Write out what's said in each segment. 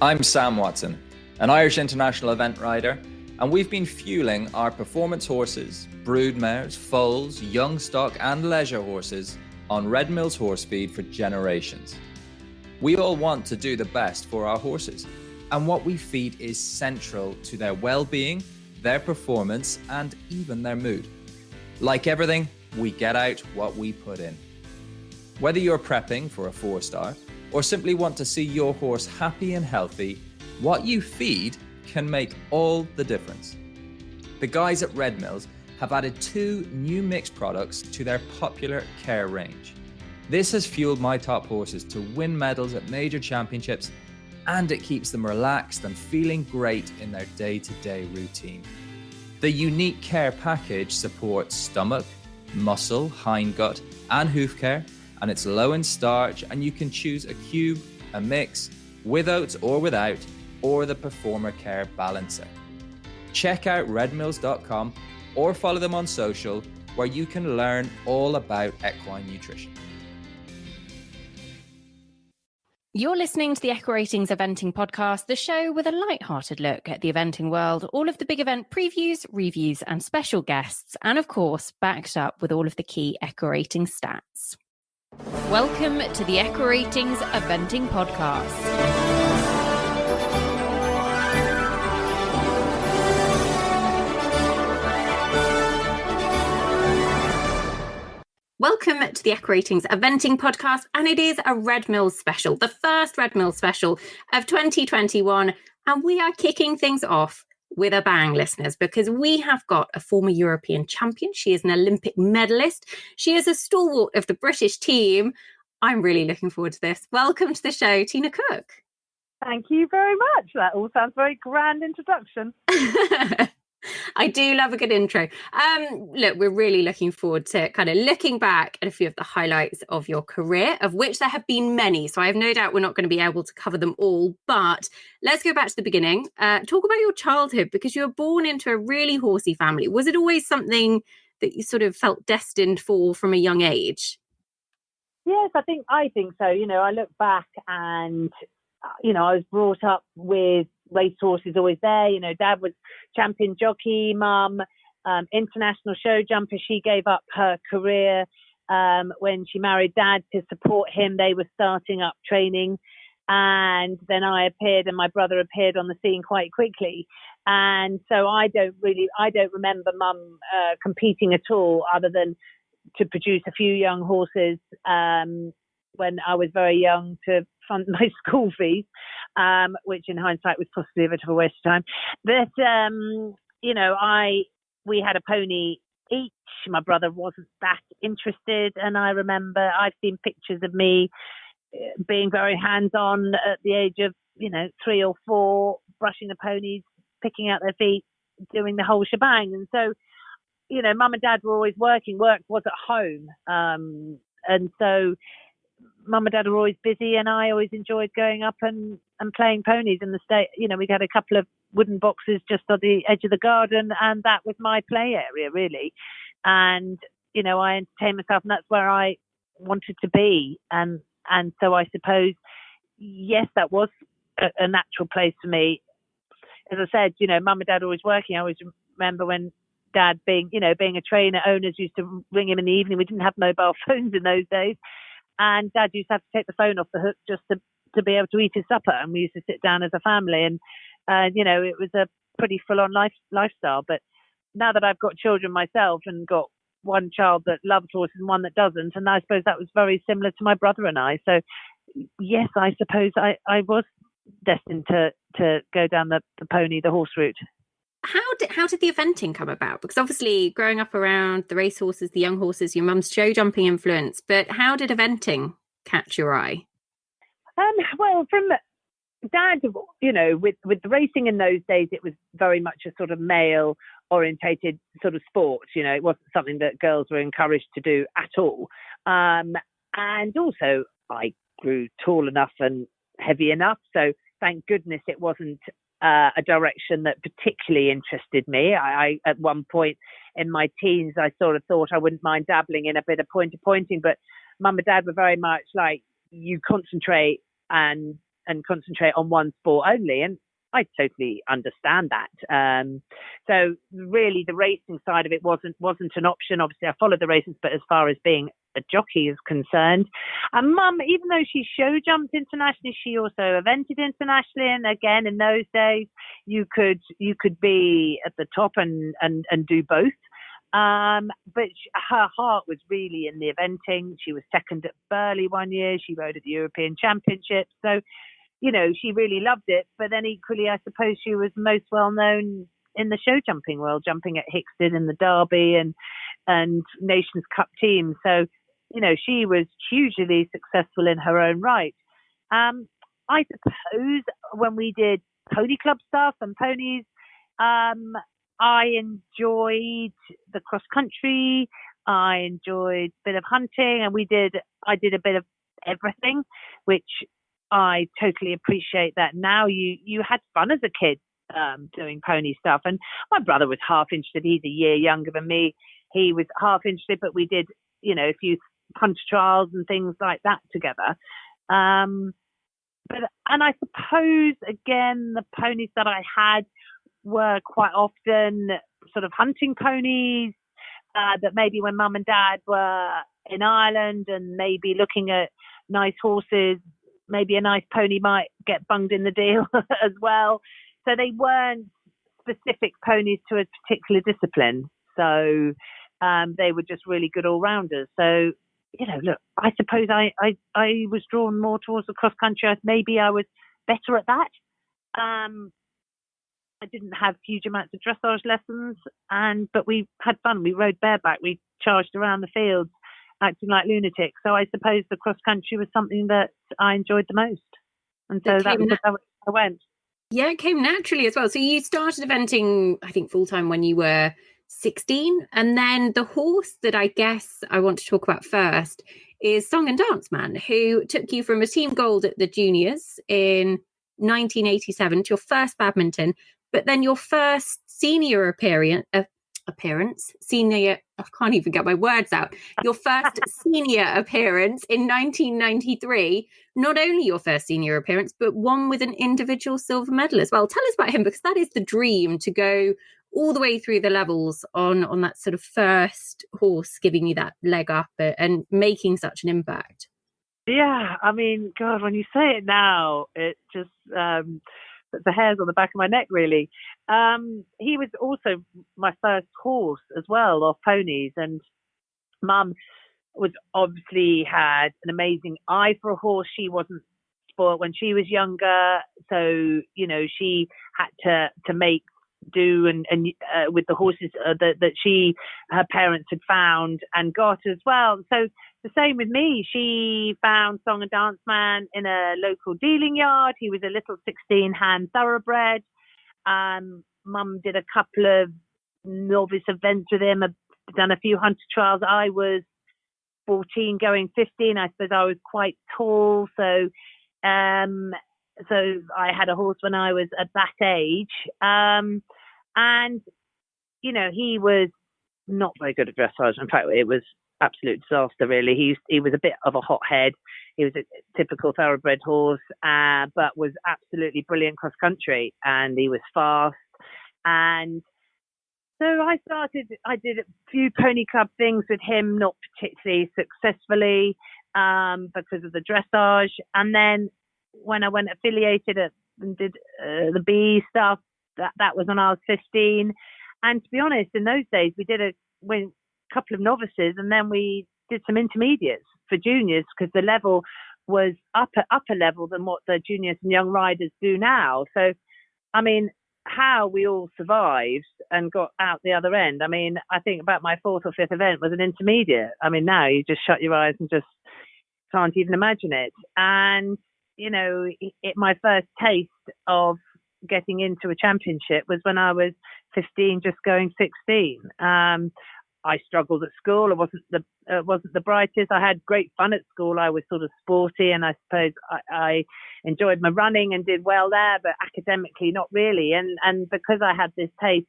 I'm Sam Watson, an Irish international event rider, and we've been fueling our performance horses, brood mares, foals, young stock and leisure horses on Red Mills Horse Feed for generations. We all want to do the best for our horses, and what we feed is central to their well-being, their performance, and even their mood. Like everything, we get out what we put in. Whether you're prepping for a 4-star or simply want to see your horse happy and healthy, what you feed can make all the difference. The guys at Red Mills have added 2 new mixed products to their popular Care range. This has fueled my top horses to win medals at major championships, and it keeps them relaxed and feeling great in their day-to-day routine. The unique Care package supports stomach, muscle, hindgut, and hoof care, and it's low in starch, and you can choose a cube, a mix, with oats or without, or the Performer Care Balancer. Check out redmills.com or follow them on social, where you can learn all about equine nutrition. You're listening to the Echo Ratings Eventing Podcast, the show with a light-hearted look at the eventing world, all of the big event previews, reviews, and special guests, and of course, backed up with all of the key Echo Rating stats. Welcome to the Echo Ratings Eventing Podcast. Welcome to the Echo Ratings Eventing Podcast, and it is a Red Mills special, the first Red Mills special of 2021, and we are kicking things off with a bang, listeners, because we have got a former European champion. She is an Olympic medalist. She is a stalwart of the British team. I'm really looking forward to this. Welcome to the show, Tina Cook. Thank you very much. That all sounds very grand introduction. I do love a good intro. Look, we're really looking forward to kind of looking back at a few of the highlights of your career, of which there have been many. So I have no doubt we're not going to be able to cover them all. But let's go back to the beginning. Talk about your childhood, because you were born into a really horsey family. Was it always something that you sort of felt destined for from a young age? Yes, I think so. You know, I look back and, you know, I was brought up with racehorses always there. You know, Dad was champion jockey, Mum, international show jumper. She gave up her career when she married Dad to support him. They were starting up training. And then I appeared and my brother appeared on the scene quite quickly. And so I don't remember Mum competing at all, other than to produce a few young horses when I was very young to fund my school fees, which in hindsight was possibly a bit of a waste of time. But, you know, we had a pony each. My brother wasn't that interested. And I remember I've seen pictures of me being very hands-on at the age of, you know, 3 or 4, brushing the ponies, picking out their feet, doing the whole shebang. And so, you know, Mum and Dad were always working. Work was at home. And so Mum and Dad were always busy, and I always enjoyed going up and playing ponies in the state. You know, we had a couple of wooden boxes just on the edge of the garden, and that was my play area, really. And, you know, I entertained myself, and that's where I wanted to be. And so I suppose, yes, that was a natural place for me. As I said, you know, Mum and Dad were always working. I always remember when Dad being a trainer, owners used to ring him in the evening. We didn't have mobile phones in those days. And Dad used to have to take the phone off the hook just to be able to eat his supper. And we used to sit down as a family. And, you know, it was a pretty full-on lifestyle. But now that I've got children myself and got one child that loves horses and one that doesn't, and I suppose that was very similar to my brother and I. So, yes, I suppose I was destined to go down the horse route. How did the eventing come about? Because obviously growing up around the racehorses, the young horses, your mum's show jumping influence, but how did eventing catch your eye? Well, from Dad, you know, with the racing in those days, it was very much a sort of male orientated sort of sport. You know, it wasn't something that girls were encouraged to do at all. And also I grew tall enough and heavy enough. So thank goodness it wasn't a direction that particularly interested me. I at one point in my teens, I sort of thought I wouldn't mind dabbling in a bit of pointing, but Mum and Dad were very much like, you concentrate and and concentrate on one sport only. And I totally understand that. So really, the racing side of it wasn't an option. Obviously, I followed the races, but as far as being a jockey is concerned, and Mum, even though she show jumped internationally, she also evented internationally. And again, in those days, you could be at the top and do both. But her heart was really in the eventing. She was second at Burghley one year. She rode at the European Championship. So, she really loved it. But then equally, I suppose she was most well known in the show jumping world, jumping at Hicksted in the Derby and Nations Cup team. So, she was hugely successful in her own right. I suppose when we did pony club stuff and ponies, I enjoyed the cross country. I enjoyed a bit of hunting, and I did a bit of everything, which I totally appreciate that now. You had fun as a kid doing pony stuff. And my brother was half interested. He's a year younger than me. He was half interested, but we did, a few punch trials and things like that together. And I suppose, again, the ponies that I had were quite often sort of hunting ponies that maybe when Mum and Dad were in Ireland and maybe looking at nice horses, maybe a nice pony might get bunged in the deal as well. So they weren't specific ponies to a particular discipline. So they were just really good all-rounders. So, look, I suppose I was drawn more towards the cross-country. Maybe I was better at that. I didn't have huge amounts of dressage lessons, but we had fun. We rode bareback. We charged around the fields, acting like lunatics. So I suppose the cross country was something that I enjoyed the most, and so that was how I went. Yeah, it came naturally as well. So you started eventing, I think, full time when you were 16, and then the horse that I guess I want to talk about first is Song and Dance Man, who took you from a team gold at the juniors in 1987 to your first badminton. But then your first senior appearance, senior, I can't even get my words out. Your first senior appearance in 1993, not only your first senior appearance, but one with an individual silver medal as well. Tell us about him, because that is the dream, to go all the way through the levels on that sort of first horse, giving you that leg up and making such an impact. Yeah, I mean, God, when you say it now, it just... the hairs on the back of my neck, really. He was also my first horse as well, off ponies. And Mum was obviously had an amazing eye for a horse. She wasn't spoiled when she was younger. So, she had to make do and with the horses that her parents had found and got as well. So the same with me. She found Song and Dance Man in a local dealing yard. He was a little 16-hand thoroughbred. Mum did a couple of novice events with him, done a few hunter trials. I was 14 going 15. I suppose I was quite tall. So I had a horse when I was at that age. And, he was not very good at dressage. In fact, it was absolute disaster, really. He was a bit of a hothead. He was a typical thoroughbred horse, but was absolutely brilliant cross country, and he was fast. And so I did a few pony club things with him, not particularly successfully because of the dressage. And then when I went affiliated and did the B stuff, that was when I was 15. And to be honest, in those days, we did a couple of novices, and then we did some intermediates for juniors, because the level was upper level than what the juniors and young riders do now. So, I mean, how we all survived and got out the other end. I mean, I think about my fourth or fifth event was an intermediate. I mean, now you just shut your eyes and just can't even imagine it. And, my first taste of getting into a championship was when I was 15, just going 16. I struggled at school. I wasn't the brightest. I had great fun at school. I was sort of sporty, and I suppose I enjoyed my running and did well there, but academically not really. And because I had this taste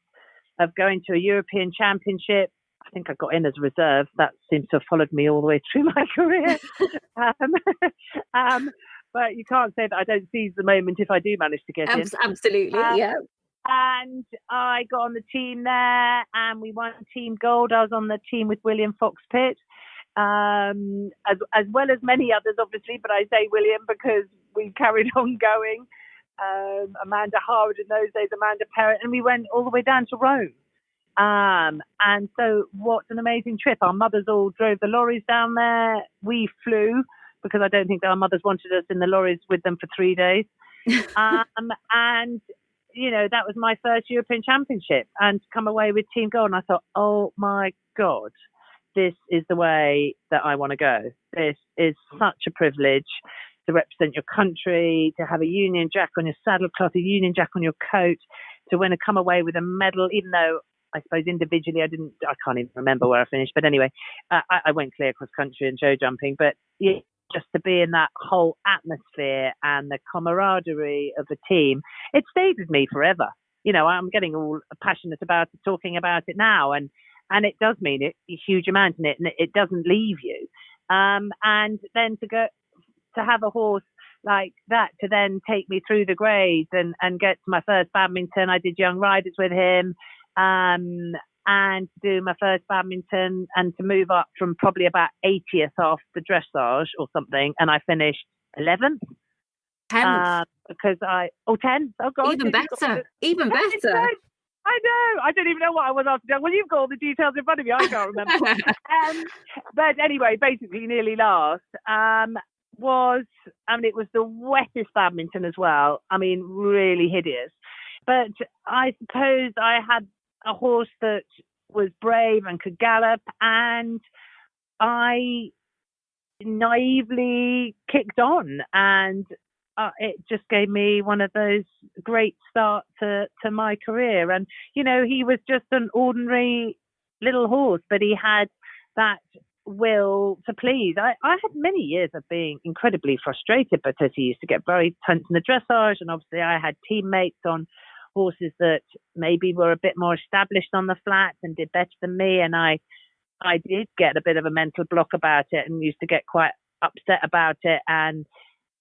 of going to a European Championship, I think I got in as a reserve. That seems to have followed me all the way through my career. but you can't say that I don't seize the moment if I do manage to get in. Absolutely, yeah. And I got on the team there, and we won team gold. I was on the team with William Fox-Pitt, as well as many others, obviously, but I say William because we carried on going. Amanda Harwood in those days, Amanda Perrott, and we went all the way down to Rome. And so what an amazing trip. Our mothers all drove the lorries down there. We flew because I don't think our mothers wanted us in the lorries with them for 3 days. And, you know, that was my first European Championship, and to come away with team gold. And I thought, oh my God, this is the way that I want to go. This is such a privilege to represent your country, to have a Union Jack on your saddle cloth, a Union Jack on your coat, to win and come away with a medal, even though I suppose individually I can't even remember where I finished. But anyway, I went clear cross country and show jumping. But yeah, just to be in that whole atmosphere and the camaraderie of the team, it stayed with me forever. You know, I'm getting all passionate about it, talking about it now, and it does mean a huge amount in it, and it doesn't leave you. And then to have a horse like that to then take me through the grades and get to my first badminton. I did young riders with him, and do my first badminton, and to move up from probably about 80th off the dressage or something, and I finished 11th. 10th. Because 10th. Oh God, even better. I know. I don't even know what I was after. Well, you've got all the details in front of you. I can't remember. But anyway, basically nearly last. It was the wettest badminton as well. I mean, really hideous. But I suppose I had a horse that was brave and could gallop, and I naively kicked on, and it just gave me one of those great starts to my career. And, you know, he was just an ordinary little horse, but he had that will to please. I had many years of being incredibly frustrated because he used to get very tense in the dressage, and obviously I had teammates on horses that maybe were a bit more established on the flat and did better than me, and I did get a bit of a mental block about it and used to get quite upset about it, and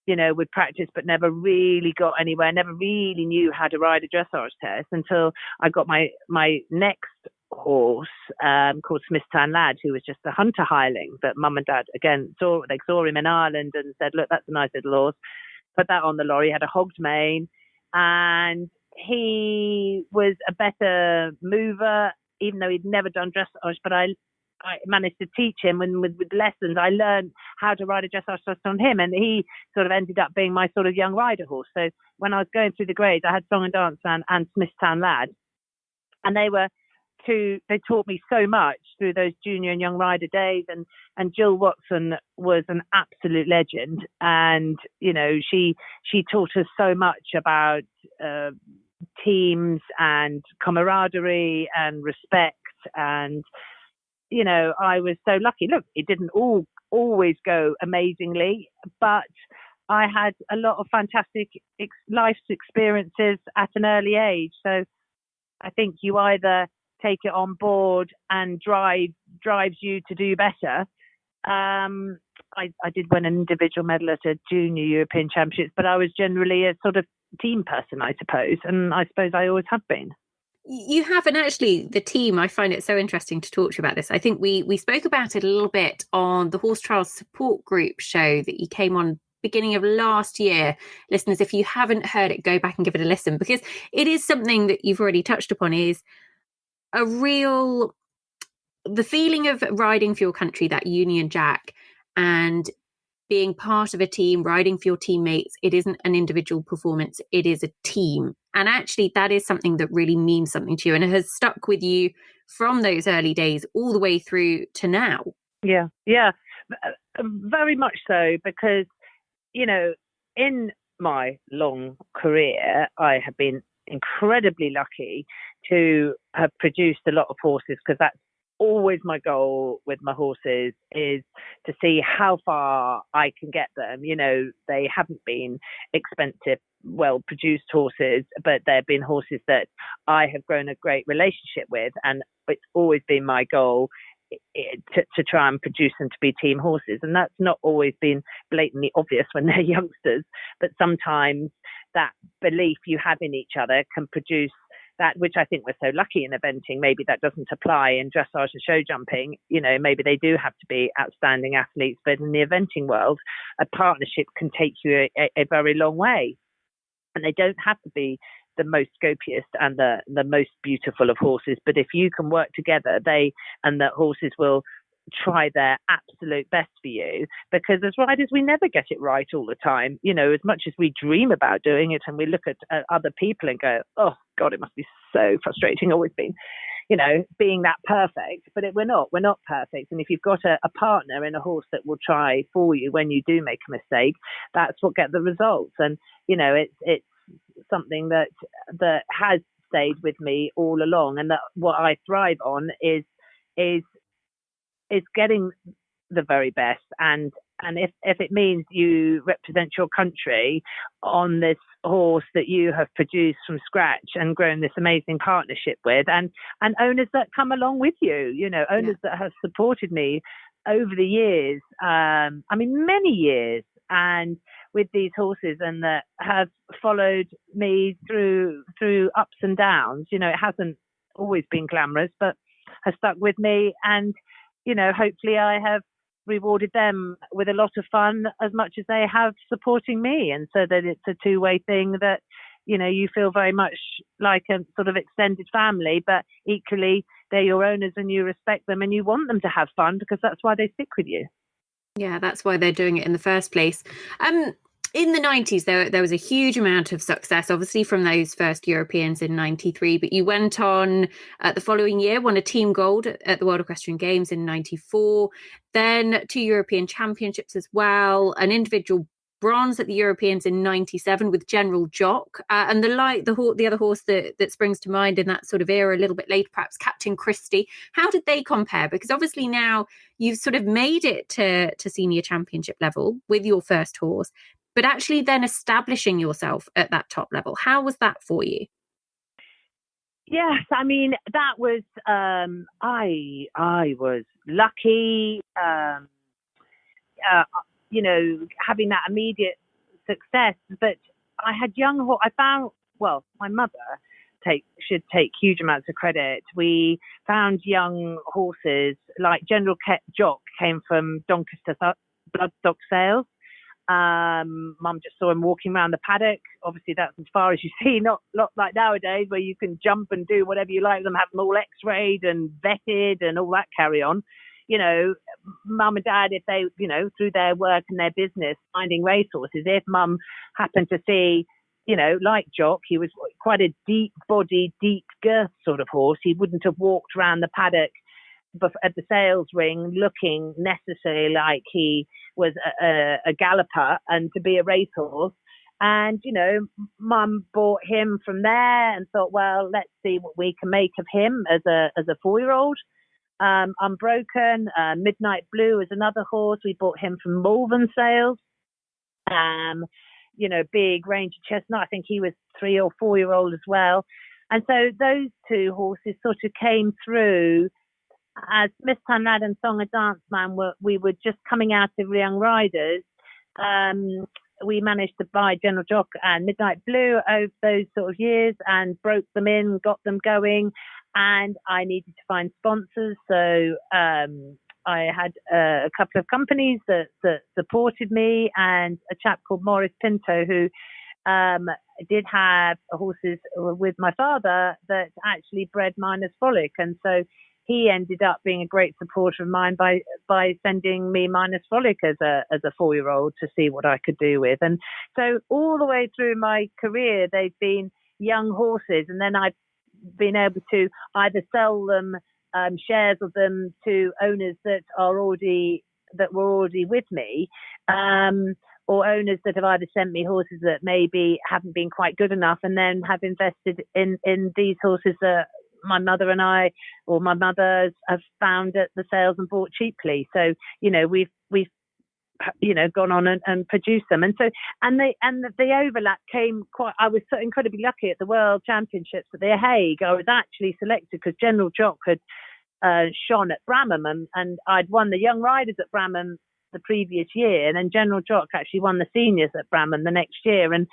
you know, would practice but never really got anywhere, never really knew how to ride a dressage test until I got my next horse called Smithtown Lad, who was just a hunter hireling that mum and dad again saw him in Ireland and said, look, that's a nice little horse, put that on the lorry. He had a hogged mane, and he was a better mover, even though he'd never done dressage, but I managed to teach him, and with lessons I learned how to ride a dressage test on him, and he sort of ended up being my sort of young rider horse. So when I was going through the grades, I had Song and Dance and Smithtown Lad, and they taught me so much through those junior and young rider days, and Jill Watson was an absolute legend, and you know, she taught us so much about teams and camaraderie and respect, and you know, I was so lucky. Look, it didn't always go amazingly, but I had a lot of fantastic life experiences at an early age. So I think you either take it on board and drives you to do better. I did win an individual medal at a junior European Championships, but I was generally a sort of team person, I suppose, and I suppose I always have been. You have, and actually the team, I find it so interesting to talk to you about this. I think we spoke about it a little bit on the Horse Trials Support Group show that you came on beginning of last year. Listeners, if you haven't heard it, go back and give it a listen, because it is something that you've already touched upon, is the feeling of riding for your country, that Union Jack, and being part of a team, riding for your teammates. It isn't an individual performance, it is a team. And actually that is something that really means something to you, and it has stuck with you from those early days all the way through to now. Yeah, very much so, because, you know, in my long career, I have been incredibly lucky to have produced a lot of horses, because that's always my goal with my horses, is to see how far I can get them. You know, they haven't been expensive, well-produced horses, but they've been horses that I have grown a great relationship with, and it's always been my goal to try and produce them to be team horses. And that's not always been blatantly obvious when they're youngsters, but sometimes that belief you have in each other can produce that, which I think we're so lucky in eventing. Maybe that doesn't apply in dressage and show jumping. Maybe they do have to be outstanding athletes, but in the eventing world, a partnership can take you a very long way. And they don't have to be the most scopiest and the most beautiful of horses, but if you can work together, the horses will try their absolute best for you, because as riders we never get it right all the time. As much as we dream about doing it and we look at other people and go, oh god, it must be so frustrating, always been, being that perfect. But we're not perfect, and if you've got a partner in a horse that will try for you when you do make a mistake, that's what get the results. And it's something that has stayed with me all along, and that what I thrive on is getting the very best, and if it means you represent your country on this horse that you have produced from scratch and grown this amazing partnership with, and owners that come along with you, owners that have supported me over the years, many years, and with these horses, and that have followed me through ups and downs. It hasn't always been glamorous, but has stuck with me, and hopefully I have rewarded them with a lot of fun as much as they have supporting me, and so that it's a two-way thing, that you feel very much like a sort of extended family, but equally they're your owners and you respect them and you want them to have fun, because that's why they stick with you. Yeah, that's why they're doing it in the first place. In the 90s, there was a huge amount of success, obviously, from those first Europeans in 93, but you went on the following year, won a team gold at the World Equestrian Games in 94, then 2 European Championships as well, an individual bronze at the Europeans in 97 with General Jock, and the other horse that springs to mind in that sort of era, a little bit later, perhaps Captain Christie. How did they compare? Because obviously now you've sort of made it to senior championship level with your first horse, but actually then establishing yourself at that top level. How was that for you? Yes, that was, I was lucky, having that immediate success. But I had my mother should take huge amounts of credit. We found young horses like General Jock came from Doncaster Bloodstock Sales. Mum just saw him walking around the paddock. Obviously that's as far as you see, not like nowadays where you can jump and do whatever you like, them have them all x-rayed and vetted and all that carry on. Mum and dad, if they, through their work and their business finding racehorses, if mum happened to see, like Jock, he was quite a deep body, deep girth sort of horse, he wouldn't have walked around the paddock at the sales ring looking necessarily like he was a galloper and to be a racehorse. And, mum bought him from there and thought, well, let's see what we can make of him as a 4-year-old. Unbroken, Midnight Blue is another horse. We bought him from Malvern Sales. Big Ranger Chestnut, I think he was 3 or 4-year-old as well. And so those two horses sort of came through as Smith Time Lad and Song of Dance Man we were just coming out of Young Riders. We managed to buy General Jock and Midnight Blue over those sort of years and broke them in, got them going. And I needed to find sponsors. So I had a couple of companies that supported me, and a chap called Maurice Pinto who did have horses with my father that actually bred Miners Frolic. And so he ended up being a great supporter of mine by sending me Miners Frolic as a 4-year-old to see what I could do with. And so all the way through my career, they've been young horses, and then I've been able to either sell them, shares of them, to owners that were already with me, or owners that have either sent me horses that maybe haven't been quite good enough, and then have invested in these horses that my mother and I, or my mother, have found at the sales and bought cheaply. So we've gone on and produced them. And so, and the overlap came I was so incredibly lucky at the World Championships at The Hague. I was actually selected because General Jock had shone at Bramham, and I'd won the young riders at Bramham the previous year, and then General Jock actually won the seniors at Bramham the next year, and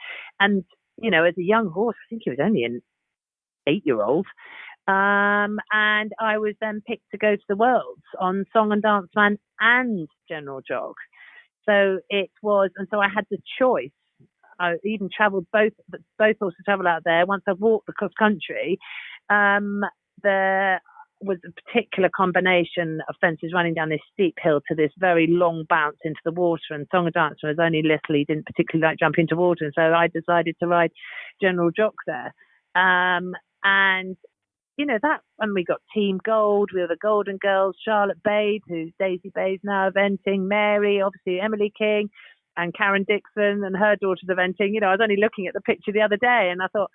you know, as a young horse, I think he was only an 8-year-old, and I was then picked to go to the Worlds on Song and Dance Man and General Jock. So it was, and so I had the choice. I even travelled both horses travel out there. Once I walked the cross country, there was a particular combination of fences running down this steep hill to this very long bounce into the water, and Song and Dancer was only little. He didn't particularly like jumping into water, and so I decided to ride General Jock there. And you know, that, and we got Team Gold, we were the Golden Girls, Charlotte Babe, who's Daisy Babe's now eventing, Mary, obviously Emily King, and Karen Dixon and her daughter's eventing. You know, I was only looking at the picture the other day and I thought,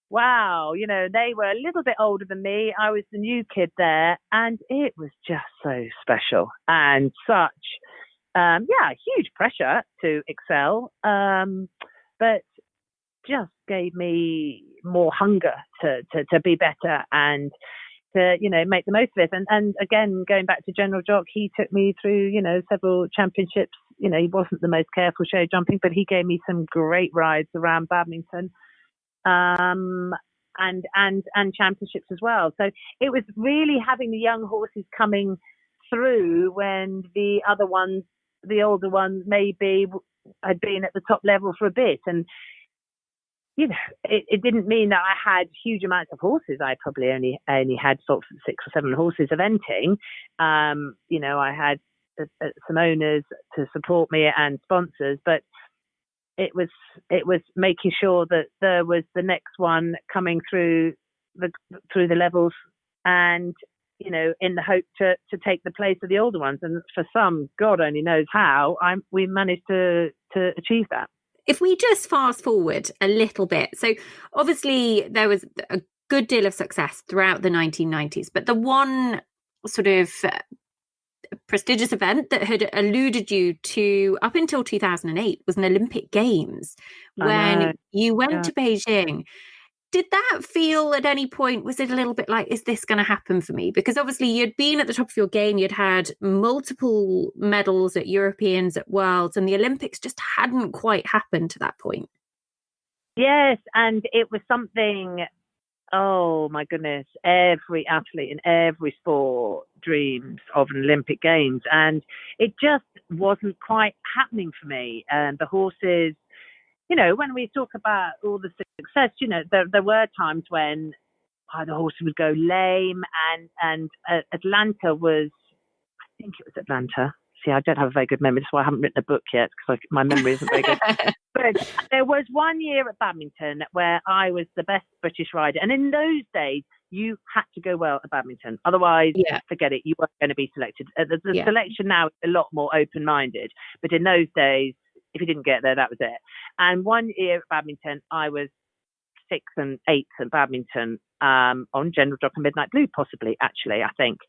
wow, you know, they were a little bit older than me. I was the new kid there, and it was just so special and such, huge pressure to excel, but just gave me more hunger to be better and to, you know, make the most of it. And again, going back to General Jock, he took me through, you know, several championships. You know, he wasn't the most careful show jumping, but he gave me some great rides around Badminton, and championships as well. So it was really having the young horses coming through when the other ones, the older ones, maybe had been at the top level for a bit. And you know, it didn't mean that I had huge amounts of horses. I probably only had sort of 6 or 7 horses eventing. You know, I had some owners to support me and sponsors, but it was making sure that there was the next one coming through the levels, and you know, in the hope to take the place of the older ones. And for some, God only knows how, we managed to achieve that. If we just fast forward a little bit, so obviously there was a good deal of success throughout the 1990s, but the one sort of prestigious event that had eluded you to up until 2008 was an Olympic Games when you went to Beijing. Did that feel at any point, was it a little bit like, is this going to happen for me? Because obviously you'd been at the top of your game, you'd had multiple medals at Europeans, at Worlds, and the Olympics just hadn't quite happened to that point. Yes, and it was something, oh my goodness, every athlete in every sport dreams of an Olympic Games, and it just wasn't quite happening for me. And the horses, you know, when we talk about all the success, you know, there were times when the horses would go lame, and Atlanta was, I think it was Atlanta. See, I don't have a very good memory. That's why I haven't written a book yet, because my memory isn't very good. But there was one year at Badminton where I was the best British rider. And in those days, you had to go well at Badminton. Otherwise, forget it. You weren't going to be selected. The selection now is a lot more open-minded. But in those days, if you didn't get there, that was it. And one year at Badminton, I was 6th and 8th at Badminton, on General Jock and Midnight Blue, possibly, actually, I think.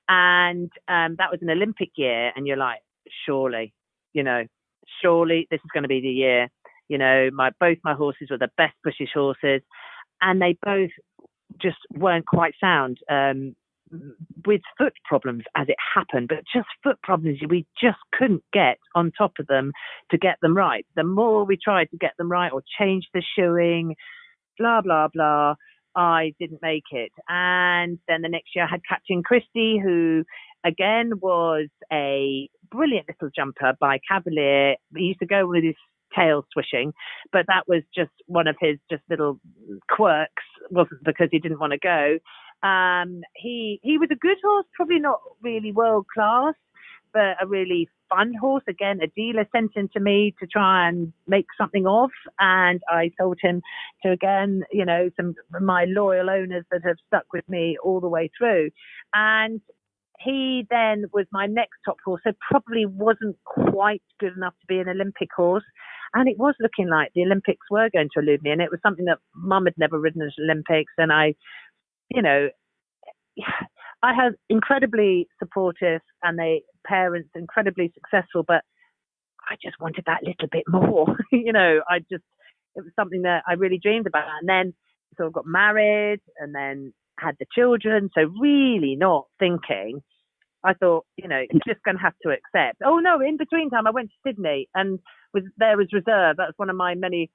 And that was an Olympic year. And you're like, surely this is going to be the year. You know, both my horses were the best British horses, and they both just weren't quite sound, with foot problems as it happened, but just foot problems. We just couldn't get on top of them to get them right. The more we tried to get them right or change the shoeing, blah, blah, blah, I didn't make it. And then the next year I had Captain Christie, who again was a brilliant little jumper by Cavalier. He used to go with his tail swishing, but that was just one of his just little quirks, wasn't because he didn't want to go. He was a good horse, probably not really world class, but a really fun horse. Again, a dealer sent him to me to try and make something of, and I told him to, again, you know, some of my loyal owners that have stuck with me all the way through. And he then was my next top horse, so probably wasn't quite good enough to be an Olympic horse. And it was looking like the Olympics were going to elude me. And it was something that Mum had never ridden at Olympics. And I had incredibly supportive and parents incredibly successful, but I just wanted that little bit more. You know, it was something that I really dreamed about. And then sort of got married, and then had the children. So really not thinking. I thought, you're just going to have to accept. Oh, no, in between time, I went to Sydney and was there as reserve. That was one of my many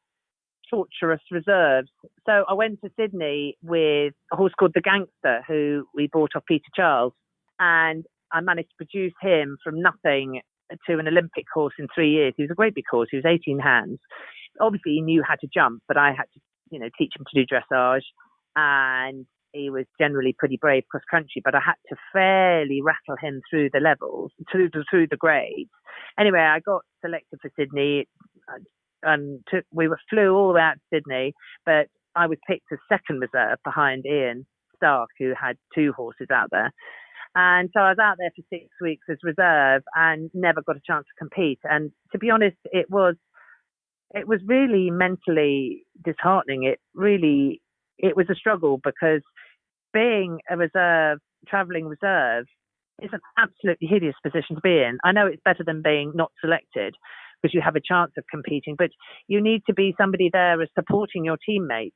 torturous reserves. So I went to Sydney with a horse called the Gangster, who we bought off Peter Charles. And I managed to produce him from nothing to an Olympic horse in 3 years. He was a great big horse. He was 18 hands. Obviously, he knew how to jump, but I had to, teach him to do dressage. And he was generally pretty brave cross country, but I had to fairly rattle him through the levels, through the grades. Anyway, I got selected for Sydney, and flew all the way out to Sydney, but I was picked as second reserve behind Ian Stark, who had 2 horses out there. And so I was out there for 6 weeks as reserve and never got a chance to compete. And to be honest, it was really mentally disheartening. It was a struggle, because being a reserve, travelling reserve, is an absolutely hideous position to be in. I know it's better than being not selected, because you have a chance of competing, but you need to be somebody there as supporting your teammates,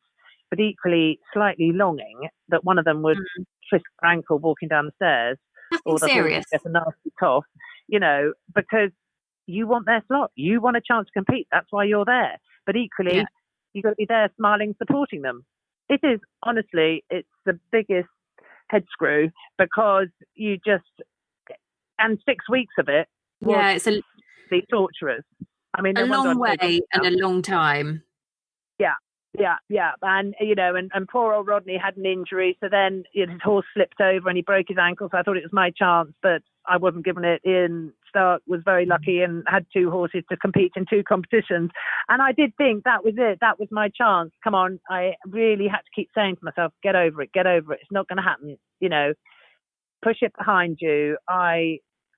but equally slightly longing that one of them would twist their ankle walking down the stairs. Nothing or the serious. horse gets a nasty cough, because you want their slot. You want a chance to compete. That's why you're there. But equally, you've got to be there smiling, supporting them. It is, honestly, it's the biggest head screw, because and 6 weeks of it was it's a torturous. I mean, a long way and a long time. Yeah. And, and poor old Rodney had an injury. So then his horse slipped over and he broke his ankle. So I thought it was my chance, but I wasn't given it. Ian Stark was very lucky and had 2 horses to compete in 2 competitions. And I did think that was it. That was my chance. Come on. I really had to keep saying to myself, get over it. It's not going to happen. Push it behind you.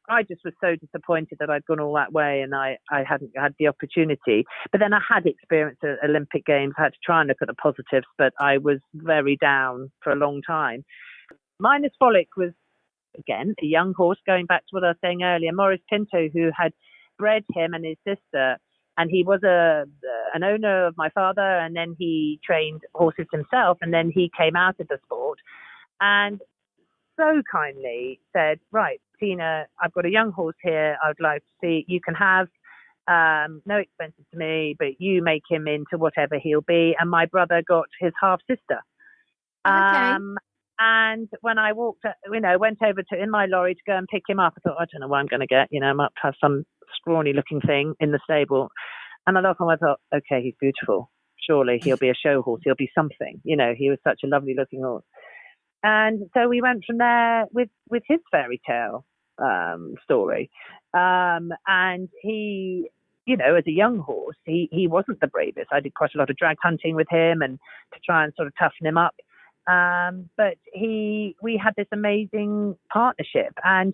I just was so disappointed that I'd gone all that way and I hadn't had the opportunity. But then I had experienced the Olympic Games. I had to try and look at the positives, but I was very down for a long time. Minus Frolic was, again, a young horse, going back to what I was saying earlier. Maurice Pinto, who had bred him and his sister, and he was an owner of my father, and then he trained horses himself, and then he came out of the sport and so kindly said, right, Tina, I've got a young horse here. I would like to see, you can have no expenses to me, but you make him into whatever he'll be. And my brother got his half sister. Okay. And when I went over to in my lorry to go and pick him up, I thought, I don't know what I'm going to get. I might have some scrawny looking thing in the stable. And I looked and I thought, okay, he's beautiful. Surely he'll be a show horse. He'll be something. He was such a lovely looking horse. And so we went from there with his fairy tale story. And he, as a young horse, he wasn't the bravest. I did quite a lot of drag hunting with him and to try and sort of toughen him up. But we had this amazing partnership. And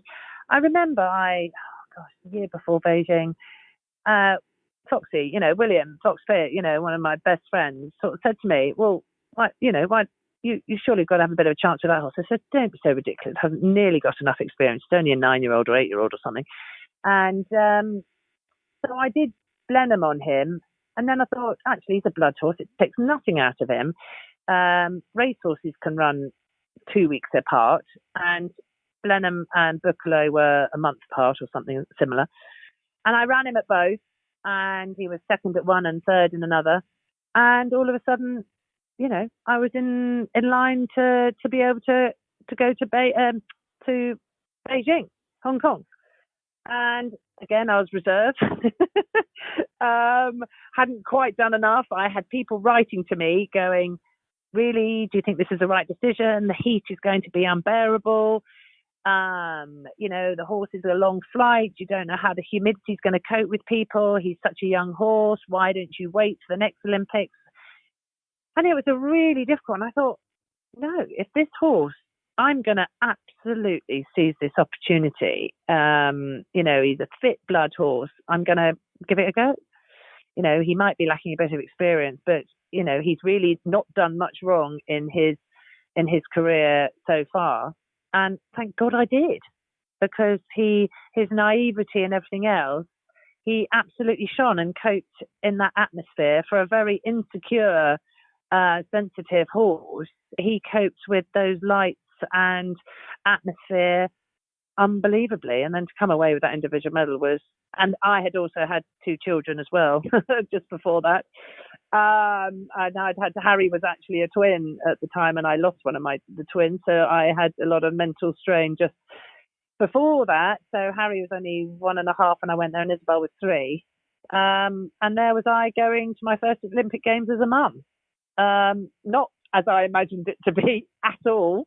I remember the year before Beijing, Foxy, William Fox Pitt, one of my best friends, sort of said to me, well, why you surely got to have a bit of a chance with that horse. I said, don't be so ridiculous. Hasn't nearly got enough experience. It's only a 9-year-old or 8-year-old or something. And so I did Blenheim on him. And then I thought, actually, he's a blood horse. It takes nothing out of him. Race horses can run 2 weeks apart. And Blenheim and Buccolo were a month apart or something similar. And I ran him at both. And he was second at one and third in another. And all of a sudden, I was in line to be able to go to Beijing, Hong Kong. And again, I was reserved. Hadn't quite done enough. I had people writing to me going, really, do you think this is the right decision? The heat is going to be unbearable. The horse is a long flight. You don't know how the humidity is going to cope with people. He's such a young horse. Why don't you wait for the next Olympics? And it was a really difficult one. I thought, no, if this horse, I'm going to absolutely seize this opportunity. He's a fit blood horse. I'm going to give it a go. He might be lacking a bit of experience, but, he's really not done much wrong in his career so far. And thank God I did, because his naivety and everything else, he absolutely shone and coped in that atmosphere for a very insecure sensitive horse, he coped with those lights and atmosphere unbelievably. And then to come away with that individual medal was, and I had also had 2 children as well just before that. And Harry was actually a twin at the time, and I lost one of the twins, so I had a lot of mental strain just before that. So Harry was only 1.5, and I went there, and Isabel was 3. And there was I going to my first Olympic Games as a mum. Not as I imagined it to be at all,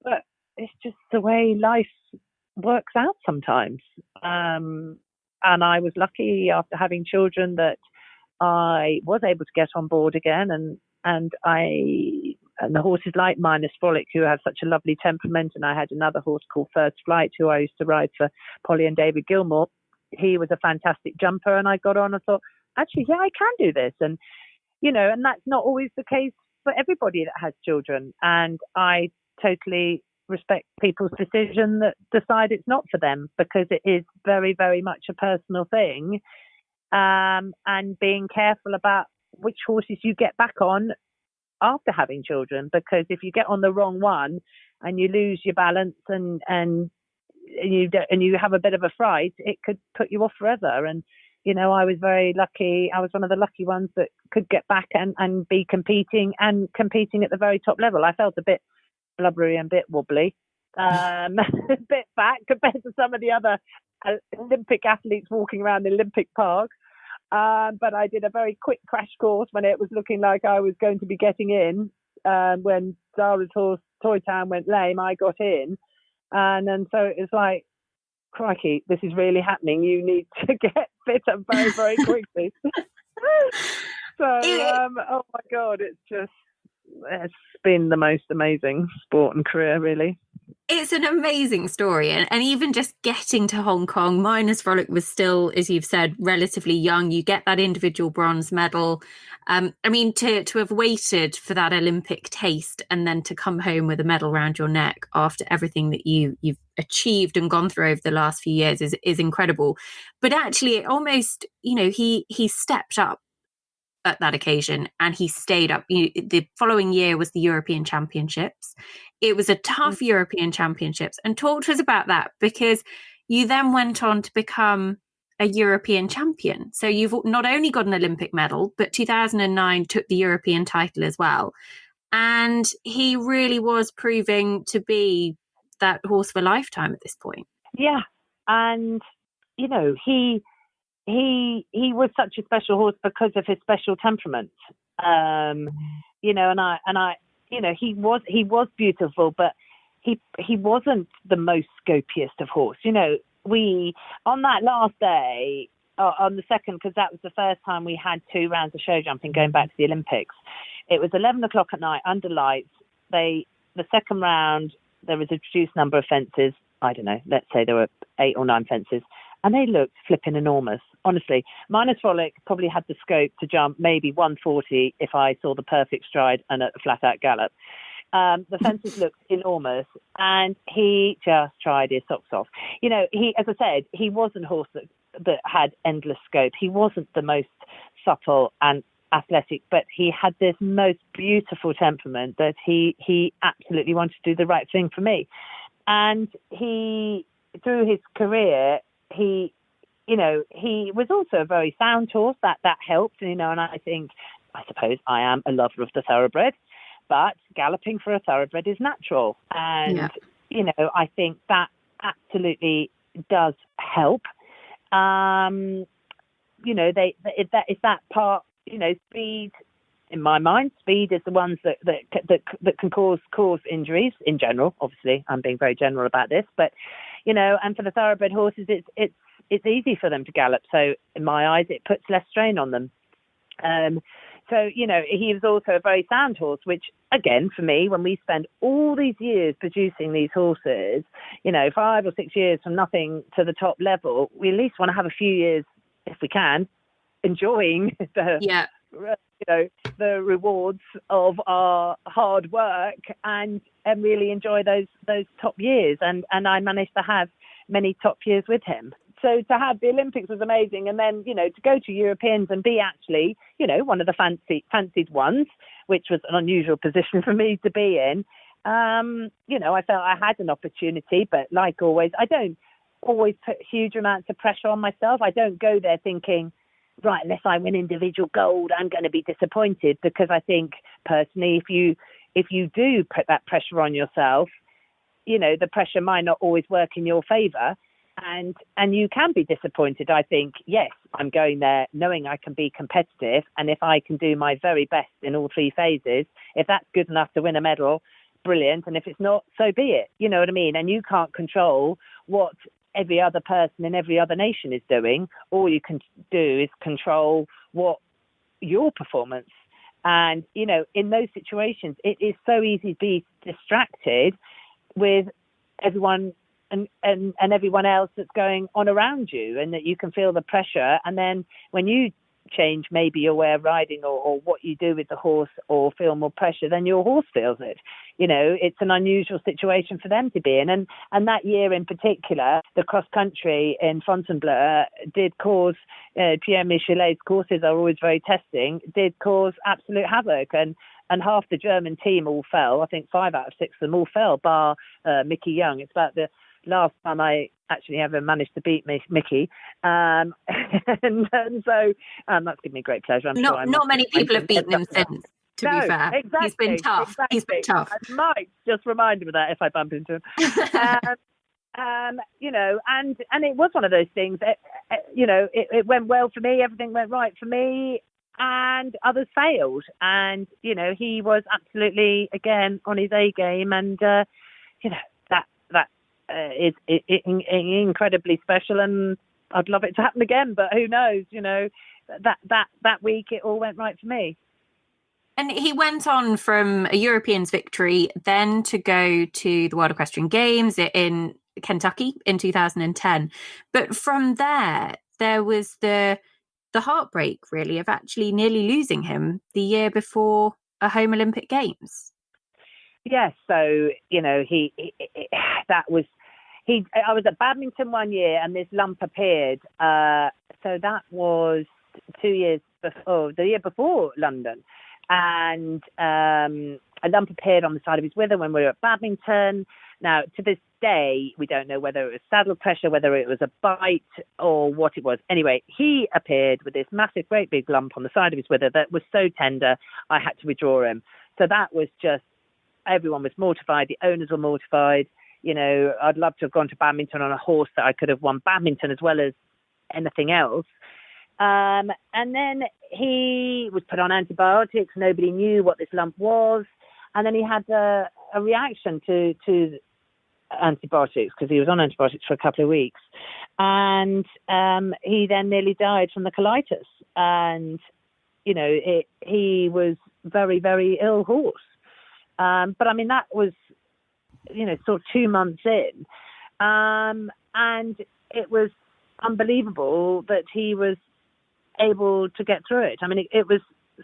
but it's just the way life works out sometimes. And I was lucky after having children that I was able to get on board again, and the horses like Minus Frolic, who have such a lovely temperament, and I had another horse called First Flight, who I used to ride for Polly and David Gilmore. He was a fantastic jumper, and I got on and thought, actually, yeah, I can do this. And, and that's not always the case for everybody that has children. And I totally respect people's decision that decide it's not for them, because it is very, very much a personal thing. And being careful about which horses you get back on after having children, because if you get on the wrong one and you lose your balance and you have a bit of a fright, it could put you off forever. And I was very lucky. I was one of the lucky ones that could get back and be competing at the very top level. I felt a bit blubbery and a bit wobbly, a bit fat compared to some of the other Olympic athletes walking around the Olympic Park. But I did a very quick crash course when it was looking like I was going to be getting in. When Zara's horse Toy Town went lame, I got in. And so it was like, crikey, this is really happening. You need to get fitter very, very quickly. So, oh my God, it's been the most amazing sport and career, really. It's an amazing story. And even just getting to Hong Kong, Minus Frolic was still, as you've said, relatively young. You get that individual bronze medal. To have waited for that Olympic taste and then to come home with a medal around your neck after everything that you've achieved and gone through over the last few years is incredible. But actually, it almost, he stepped up at that occasion and he stayed up. The following year was the European Championships. It was a tough European Championships. And talk to us about that, because you then went on to become a European champion. So you've not only got an Olympic medal, but 2009 took the European title as well. And he really was proving to be that horse of a lifetime at this point. Yeah. And, he was such a special horse because of his special temperament. He was beautiful, but he wasn't the most scopiest of horse. We, on that last day, on the second, because that was the first time we had 2 rounds of show jumping going back to the Olympics. It was 11 o'clock at night under lights. The second round, there was a reduced number of fences. I don't know, let's say there were 8 or 9 fences. And they looked flipping enormous. Honestly, Minus Frolic probably had the scope to jump maybe 140 if I saw the perfect stride and a flat-out gallop. The fences looked enormous, and he just tried his socks off. As I said, he wasn't a horse that had endless scope. He wasn't the most supple and athletic, but he had this most beautiful temperament that he absolutely wanted to do the right thing for me. And he, through his career, he was also a very sound horse. That helped, and I suppose I am a lover of the thoroughbred, but galloping for a thoroughbred is natural. And, I think that absolutely does help. It's that part, speed, in my mind, speed is the ones that can cause injuries in general. Obviously, I'm being very general about this, but, and for the thoroughbred horses, it's easy for them to gallop. So in my eyes, it puts less strain on them. So, he was also a very sound horse, which, again, for me, when we spend all these years producing these horses, 5 or 6 years from nothing to the top level, we at least want to have a few years, if we can, enjoying the rewards of our hard work and really enjoy those top years. And I managed to have many top years with him. So to have the Olympics was amazing. And then, to go to Europeans and be actually, one of the fancied ones which was an unusual position for me to be in. I felt I had an opportunity, but like always, I don't always put huge amounts of pressure on myself. I don't go there thinking, right, unless I win individual gold, I'm going to be disappointed, because I think personally, if you do put that pressure on yourself, the pressure might not always work in your favour, and you can be disappointed. I think, yes, I'm going there knowing I can be competitive, and if I can do my very best in all three phases, if that's good enough to win a medal, brilliant, and if it's not, so be it. You know what I mean? And you can't control what every other person in every other nation is doing. All you can do is control what your performance. And, in those situations, it is so easy to be distracted with everyone and everyone else that's going on around you, and that you can feel the pressure. And then when you change maybe your way of riding or what you do with the horse, or feel more pressure, then your horse feels it. It's an unusual situation for them to be in. And that year in particular, the cross country in Fontainebleau did cause, Pierre Michelet's courses are always very testing, did cause absolute havoc. And half the German team all fell. I think 5 out of 6 of them all fell, bar Mickey Young. It's about the last time I actually ever managed to beat Mickey. And so that's given me great pleasure. Not many people have beaten him since, to be fair. Exactly, he's been tough. Exactly. He's been tough. I might just remind him of that if I bump into him. And it was one of those things. It went well for me. Everything went right for me, and others failed. And he was absolutely again on his A game, and that is incredibly special. And I'd love it to happen again, but who knows? That week it all went right for me. And he went on from a Europeans victory then to go to the World Equestrian Games in Kentucky in 2010. But from there was the heartbreak, really, of actually nearly losing him the year before a home Olympic Games. Yes, so I was at badminton one year, and this lump appeared. So that was 2 years before, the year before London. And a lump appeared on the side of his wither when we were at badminton. Now, to this day, we don't know whether it was saddle pressure, whether it was a bite, or what it was. Anyway, he appeared with this massive, great big lump on the side of his wither that was so tender, I had to withdraw him. So that was just, everyone was mortified. The owners were mortified. I'd love to have gone to badminton on a horse that I could have won badminton as well as anything else. And then he was put on antibiotics. Nobody knew what this lump was. And then he had a reaction to antibiotics, because he was on antibiotics for a couple of weeks. And he then nearly died from the colitis. And, he was very, very ill horse. But I mean, that was, sort of 2 months in. And it was unbelievable that he was able to get through it. I mean, it was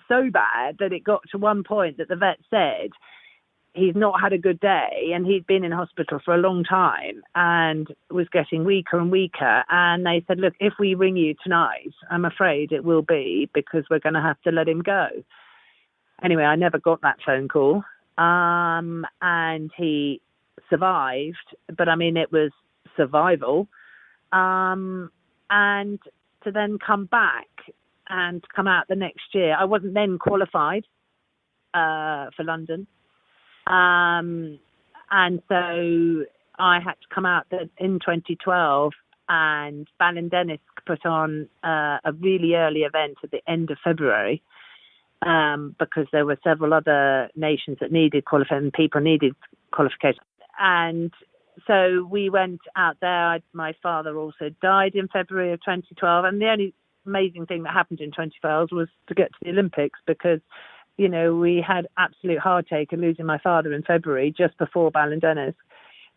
so bad that it got to one point that the vet said he's not had a good day, and he'd been in hospital for a long time and was getting weaker and weaker. And they said, look, if we ring you tonight, I'm afraid it will be, because we're going to have to let him go. Anyway, I never got that phone call. And he survived, but I mean, it was survival. And to then come back and come out the next year, I wasn't then qualified for London. And so I had to come out in 2012, and Ballindennis put on a really early event at the end of February. Because there were several other nations that needed qualification, people needed qualification. And so we went out there. My father also died in February of 2012. And the only amazing thing that happened in 2012 was to get to the Olympics, because, we had absolute heartache in losing my father in February, just before Ballindennis.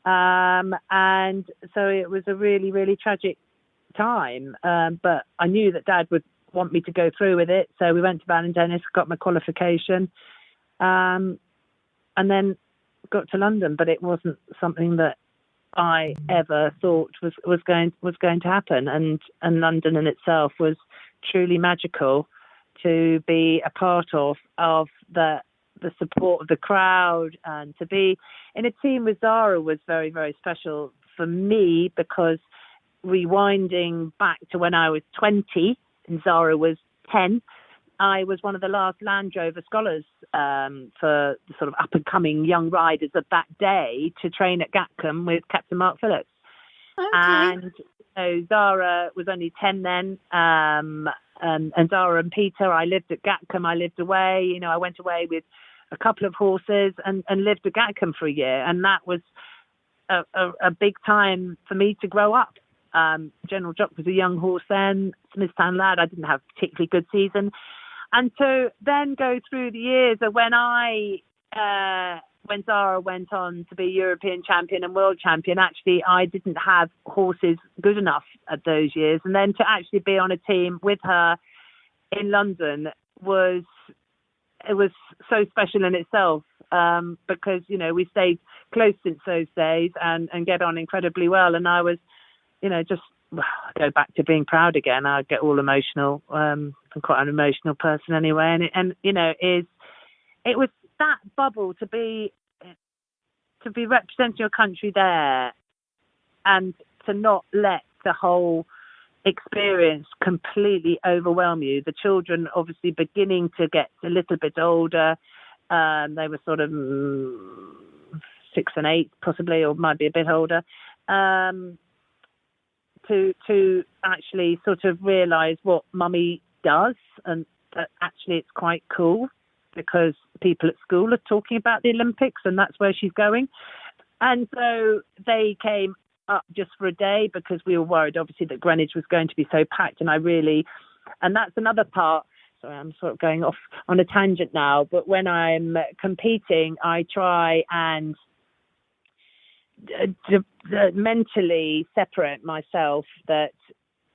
And so it was a really, really tragic time. But I knew that Dad would want me to go through with it, so we went to Ballindennis, got my qualification, and then got to London. But it wasn't something that I ever thought was going to happen, and London in itself was truly magical to be a part of the the support of the crowd, and to be in a team with Zara was very, very special for me, because rewinding back to when I was 20 and Zara was 10, I was one of the last Land Rover scholars for the sort of up-and-coming young riders of that day to train at Gatcombe with Captain Mark Phillips. Okay. And Zara was only 10 then, and Zara and Peter, I lived at Gatcombe, I lived away, I went away with a couple of horses and lived at Gatcombe for a year, and that was a big time for me to grow up. General Jock was a young horse then, Smithtown Lad, I didn't have a particularly good season. And to then go through the years of when Zara went on to be European champion and world champion, actually I didn't have horses good enough at those years. And then to actually be on a team with her in London was so special in itself, because, we stayed close since those days and get on incredibly well. And I was, just go back to being proud again. I get all emotional. I'm quite an emotional person anyway. And it was that bubble to be representing your country there, and to not let the whole experience completely overwhelm you. The children obviously beginning to get a little bit older. They were sort of 6 and 8 possibly, or might be a bit older. To actually sort of realise what mummy does, and that actually it's quite cool, because people at school are talking about the Olympics and that's where she's going. And so they came up just for a day, because we were worried obviously that Greenwich was going to be so packed. And that's another part. Sorry, I'm sort of going off on a tangent now, but when I'm competing, I try and mentally separate myself that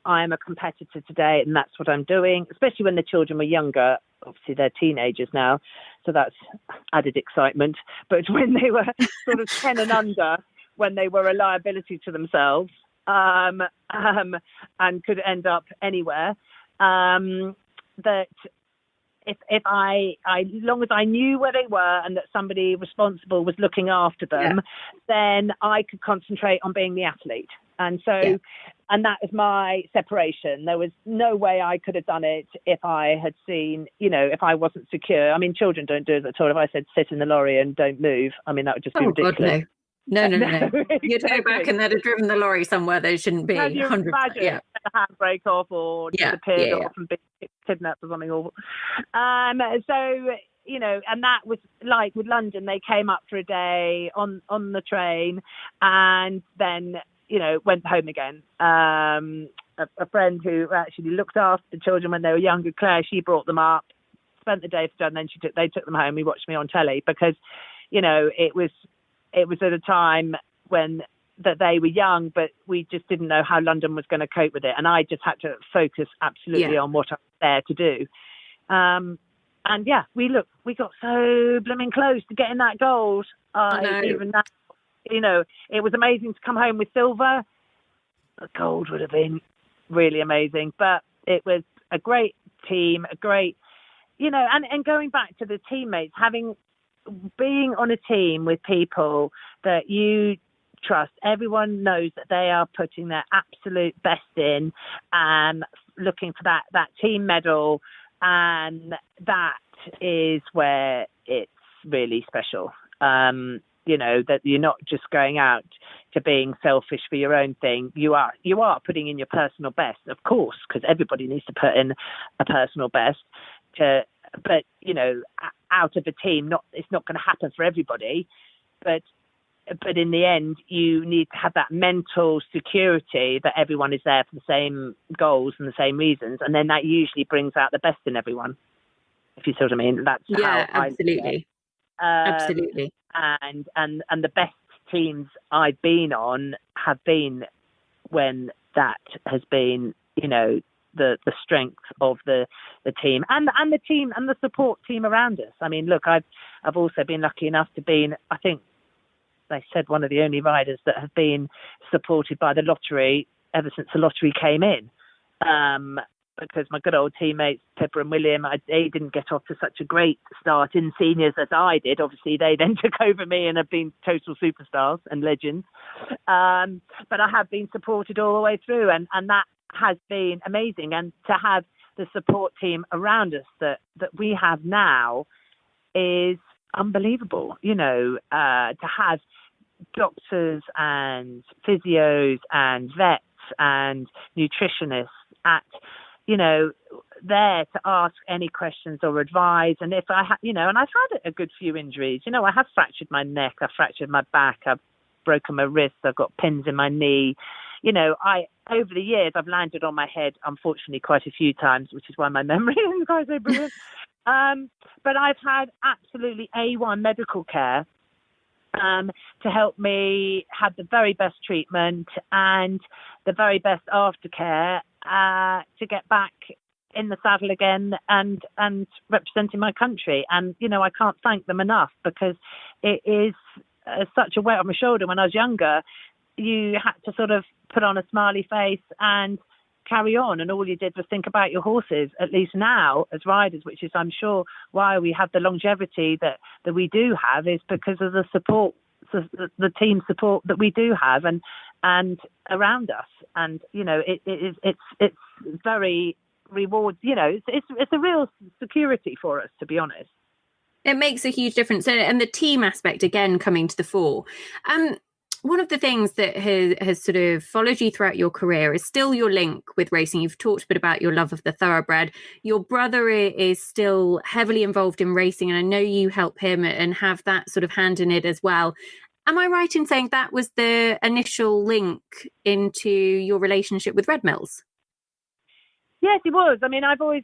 I am a competitor today, and that's what I'm doing, especially when the children were younger. Obviously they're teenagers now, so that's added excitement. But when they were sort of 10 and under, when they were a liability to themselves, and could end up anywhere, that if I as long as I knew where they were and that somebody responsible was looking after them, then I could concentrate on being the athlete. And so, and that was my separation. There was no way I could have done it if I had seen, if I wasn't secure. I mean, children don't do it at all. If I said sit in the lorry and don't move, I mean, that would just be ridiculous. God, no. You'd go back and they'd have driven the lorry somewhere they shouldn't be. 100%. Yeah. A handbrake off, or disappeared off and been kidnapped or something awful. So, and that was like with London, they came up for a day on the train and then, went home again. A friend who actually looked after the children when they were younger, Claire, she brought them up, spent the day for them, then they took them home. We watched me on telly, because, it was at a time when that they were young, but we just didn't know how London was going to cope with it. And I just had to focus absolutely on what I was there to do. And we got so blooming close to getting that gold. Even now, it was amazing to come home with silver. The gold would have been really amazing, but it was a great team, a great, and going back to the teammates, being on a team with people that you trust, everyone knows that they are putting their absolute best in and looking for that team medal, and that is where it's really special. That you're not just going out to being selfish for your own thing. You are putting in your personal best, of course, because everybody needs to put in a personal best. But out of a team, it's not going to happen for everybody. But in the end, you need to have that mental security that everyone is there for the same goals and the same reasons, and then that usually brings out the best in everyone. If you see what I mean, that's how absolutely. Absolutely. And the best teams I've been on have been when that has been, the strength of the team and the team and the support team around us. I mean, look, I've also been lucky enough to be, I think they said, one of the only riders that have been supported by the lottery ever since the lottery came in. because my good old teammates, Pippa and William, they didn't get off to such a great start in seniors as I did. Obviously, they then took over me and have been total superstars and legends. But I have been supported all the way through, and that has been amazing. And to have the support team around us that we have now is unbelievable. To have doctors and physios and vets and nutritionists at, there to ask any questions or advise. And if I and I've had a good few injuries. I have fractured my neck, I've fractured my back, I've broken my wrist, I've got pins in my knee. Over the years, I've landed on my head, unfortunately, quite a few times, which is why my memory isn't quite so brilliant. But I've had absolutely A1 medical care to help me have the very best treatment and the very best aftercare to get back in the saddle again and representing my country. And, I can't thank them enough, because it is such a weight on my shoulder. When I was younger, you had to sort of put on a smiley face and carry on, and all you did was think about your horses. At least now, as riders, which is, I'm sure, why we have the longevity that we do have, is because of the support, the team support that we do have and around us. And it's very reward. It's a real security for us, to be honest. It makes a huge difference, and the team aspect again coming to the fore. One of the things that has sort of followed you throughout your career is still your link with racing. You've talked a bit about your love of the thoroughbred. Your brother is still heavily involved in racing, and I know you help him and have that sort of hand in it as well. Am I right in saying that was the initial link into your relationship with Red Mills? Yes, it was. I mean, I've always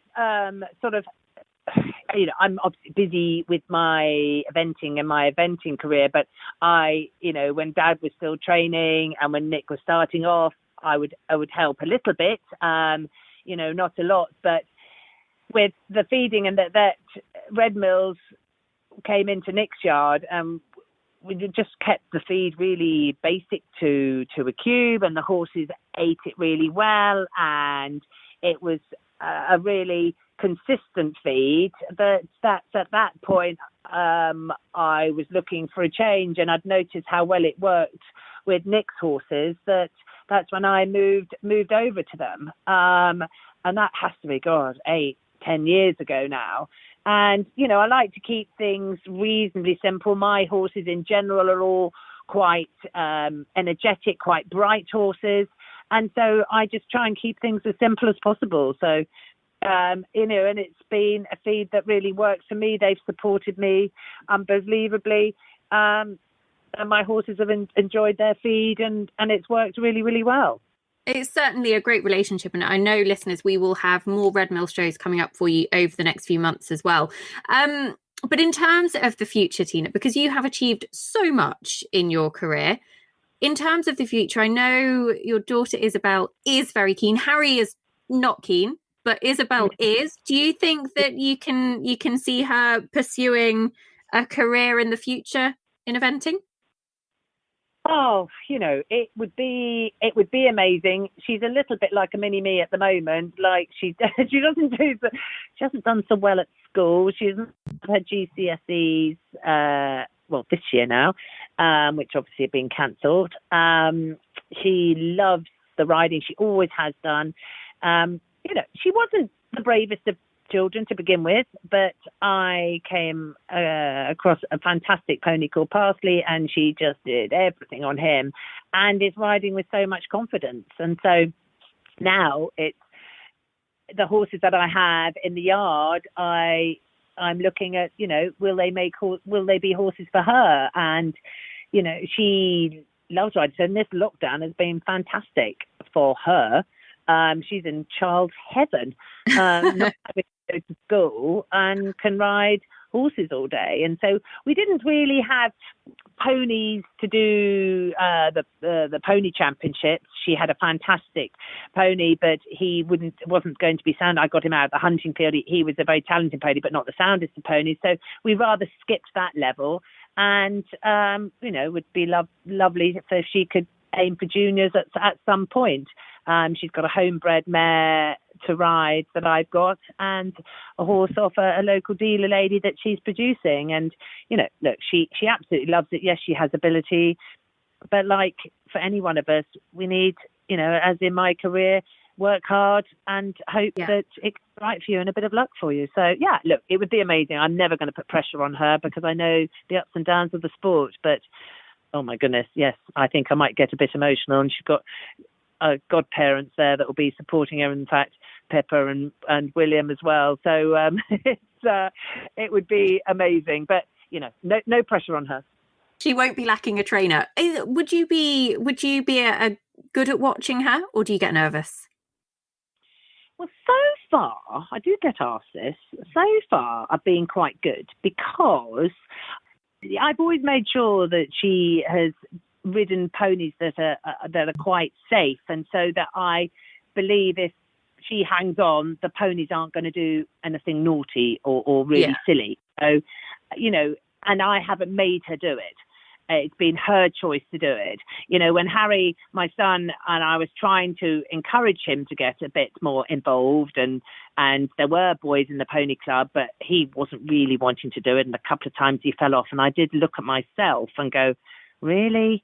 I'm obviously busy with my eventing career, but when Dad was still training and when Nick was starting off, I would help a little bit, not a lot, but with the feeding, and that Red Mills came into Nick's yard, we just kept the feed really basic to a cube, and the horses ate it really well, and it was a really consistent feed. That's at that point I was looking for a change, and I'd noticed how well it worked with Nick's horses. That's when I moved over to them, and that has to be 8-10 years ago now. And I like to keep things reasonably simple. My horses in general are all quite energetic, quite bright horses, and so I just try and keep things as simple as possible. So and it's been a feed that really works for me. They've supported me unbelievably, and my horses have enjoyed their feed, and it's worked really, really well. It's certainly a great relationship, and I know, listeners, we will have more Red Mill shows coming up for you over the next few months as well. But in terms of the future, Tina, because you have achieved so much in your career, in terms of the future, I know your daughter Isabel is very keen. Harry is not keen, but Isabel is. Do you think that you can see her pursuing a career in the future in eventing? Oh, it would be amazing. She's a little bit like a mini me at the moment. Like she hasn't done so well at school. She hasn't had GCSEs this year now, which obviously have been cancelled. She loves the riding. She always has done. She wasn't the bravest of children to begin with, but I came across a fantastic pony called Parsley, and she just did everything on him and is riding with so much confidence. And so now it's the horses that I have in the yard. I'm looking at, will they be horses for her? And she loves riding. So this lockdown has been fantastic for her. She's in child's heaven, not having to go to school, and can ride horses all day. And so we didn't really have ponies to do the pony championships. She had a fantastic pony, but he wasn't going to be sound. I got him out of the hunting field. He was a very talented pony, but not the soundest of ponies. So we rather skipped that level, and would be lovely if she could aim for juniors at some point. She's got a homebred mare to ride that I've got, and a horse off a local dealer lady that she's producing. And, you know, look, she absolutely loves it. Yes, she has ability, but like for any one of us, we need, you know, as in my career, work hard and hope that it's right for you and a bit of luck for you. So, yeah, look, it would be amazing. I'm never going to put pressure on her because I know the ups and downs of the sport. But, oh, my goodness, yes, I think I might get a bit emotional. And she's got godparents there that will be supporting her. In fact, Pippa and William as well. So it would be amazing. But, you know, no pressure on her. She won't be lacking a trainer. Would you be a good at watching her, or do you get nervous? Well, so far, I do get asked this. So far, I've been quite good because I've always made sure that she has ridden ponies that are quite safe, and so that I believe if she hangs on, the ponies aren't going to do anything naughty or really silly. So, you know, and I haven't made her do it. It's been her choice to do it. You know, when Harry, my son, and I was trying to encourage him to get a bit more involved, and there were boys in the pony club, but he wasn't really wanting to do it. And a couple of times he fell off. And I did look at myself and go, really?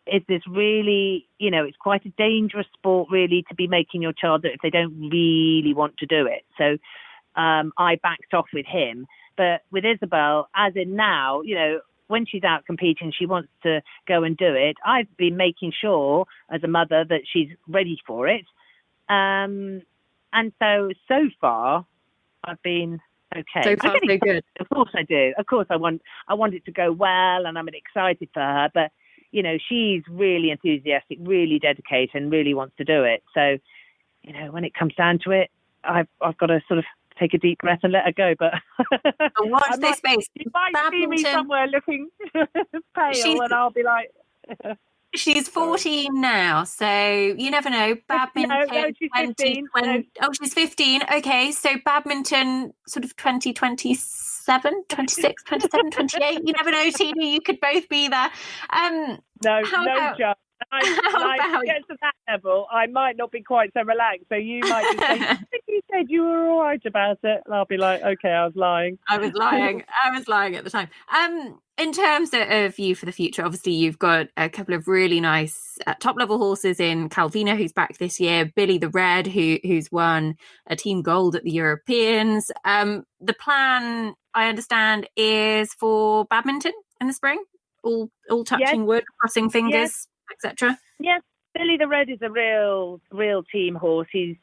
Is this really, you know, it's quite a dangerous sport really to be making your child do it if they don't really want to do it. So I backed off with him. But with Isabel, as in now, you know, when she's out competing, she wants to go and do it. I've been making sure as a mother that she's ready for it. And so far, I've been okay. So far, so good. Of course I do. Of course I want it to go well, and I'm excited for her. But, you know, she's really enthusiastic, really dedicated, and really wants to do it. So, you know, when it comes down to it, I've got to sort of take a deep breath and let her go. But watch this space. You might see me somewhere looking pale, and I'll be like. She's 14 now, so you never know. Badminton. No, she's 15. Oh, she's 15. Okay, so badminton sort of 2027, 26, 27, 28. You never know, Tina. You could both be there. No chance. I get to that level, I might not be quite so relaxed. So you might just say, I think you said you were all right about it. And I'll be like, okay, I was lying. I was lying at the time. In terms of you for the future, obviously you've got a couple of really nice top level horses in Calvina, who's back this year, Billy the Red, who's won a team gold at the Europeans. The plan, I understand, is for badminton in the spring. All touching wood, crossing fingers, etc. Yes, Billy the Red is a real team horse. He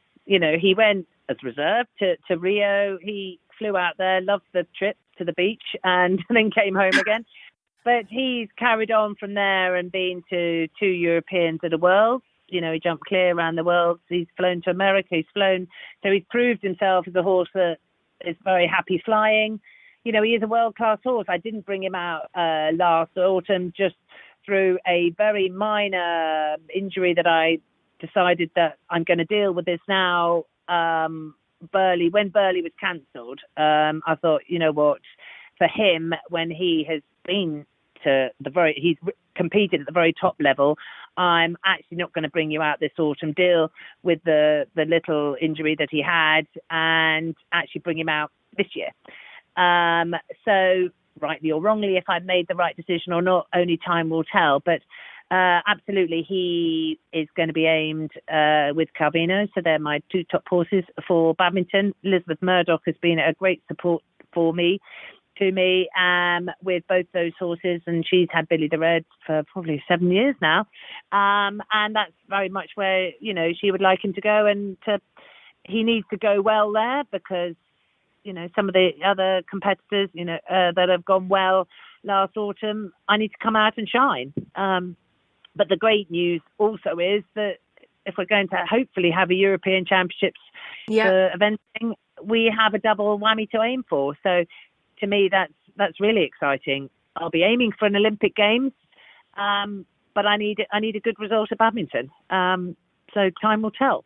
went as reserve to Rio. He flew out there, loved the trip to the beach, and then came home again. But he's carried on from there and been to 2 Europeans at the Worlds. You know, he jumped clear around the world. He's flown to America. So he's proved himself as a horse that is very happy flying. You know, he is a world-class horse. I didn't bring him out last autumn just through a very minor injury that I decided that I'm going to deal with this now. When Burley was cancelled, I thought, you know what, for him, when he has been he's competed at the very top level, I'm actually not going to bring you out this autumn, deal with the little injury that he had, and actually bring him out this year. So rightly or wrongly, if I made the right decision or not, only time will tell. But absolutely, he is going to be aimed with Calvino. So they're my 2 top horses for badminton. Elizabeth Murdoch has been a great support to me with both those horses, and she's had Billy the Red for probably 7 years now. And that's very much where, you know, she would like him to go, and he needs to go well there because, you know, some of the other competitors, you know, that have gone well last autumn, I need to come out and shine. But the great news also is that if we're going to hopefully have a European Championships for eventing, we have a double whammy to aim for. So to me, that's really exciting. I'll be aiming for an Olympic Games, but I need a good result at badminton. So time will tell.